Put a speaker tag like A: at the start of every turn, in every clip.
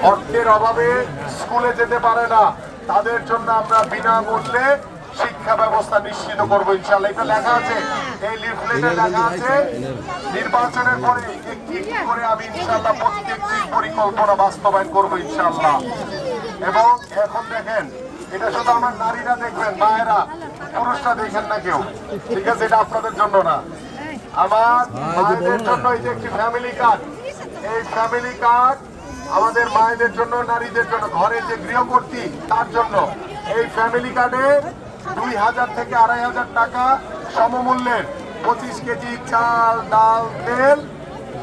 A: অর্থের অভাবে স্কুলে যেতে পারে না, তাদের জন্য আমরা বিনামূল্যে শিক্ষা ব্যবস্থা নিশ্চিত করবো ইনশাআল্লাহ। এটা লেখা আছে, এই লিফলেটে লেখা আছে নির্বাচনের পরে একটি একটি করে আমি ইনশাআল্লাহ প্রত্যেকটি পরিকল্পনা বাস্তবায়ন করবো ইনশাআল্লাহ। এবং এখন দেখেন, এটা শুধু আমার নারীরা দেখবেন, মায়েরা, পুরুষরা দেখেন না কেউ, ঠিক আছে? এটা আপনাদের জন্য না, আমার মায়েদের জন্য। এই যে একটি ফ্যামিলি কার্ড, এই ফ্যামিলি কার্ড আমাদের মায়েদের জন্য, নারীদের জন্য, ঘরে যে গৃহকর্ত্রী তার জন্য। এই ফ্যামিলি কার্ডে 2000 থেকে 2500 টাকা সমমূল্যের 25 কেজি চাল, ডাল, তেল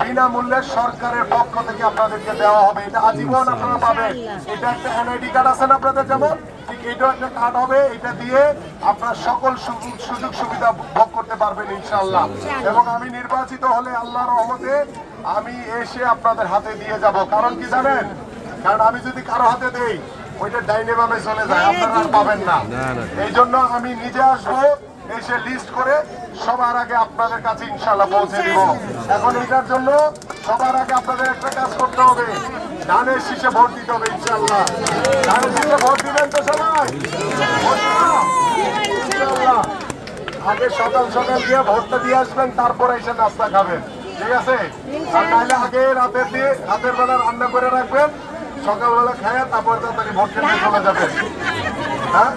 A: বিনামূল্যে সরকারের পক্ষ থেকে আপনাদেরকে দেওয়া হবে। এটা আজীবন আপনারা পাবেন। এটা একটা এনআইডি কার্ড আছে না আপনাদের, যেমন ঠিক এটাও একটা কার্ড হবে। এটা দিয়ে আপনার সকল সুযোগ সুবিধা ভোগ করতে পারবেন ইনশাআল্লাহ। এবং আমি নির্বাচিত হলে আল্লাহর রহমতে আমি এসে আপনাদের হাতে দিয়ে যাব। কারণ কি জানেন? কারণ আমি যদি কারো হাতে দেই, ওইটা ডাইনে বামে চলে যায়, আপনারা আর পাবেন না। এই জন্য আমি নিজে আসবো, এসে লিস্ট করে সবার আগে আপনাদের কাছে ইনশাআল্লাহ পৌঁছে দিব। এখন এটার জন্য সবার আগে আপনাদের একটা কাজ করতে হবে, ধানের শীষে ভোট দিতে হবে ইনশাআল্লাহ। ধানের শীষে ভোট দিবেন তো সবাই? ইনশাআল্লাহ আগে সকাল সকাল গিয়ে ভোটটা দিয়ে আসবেন, তারপরে এসে নাস্তা খাবেন, ঠিক আছে? আর নাহলে আগে রাতের বেলা রান্না করে রাখবেন, সকালবেলা খায় তারপর তাড়াতাড়ি ভোট কেন্দ্রে চলে যাবেন। হ্যাঁ,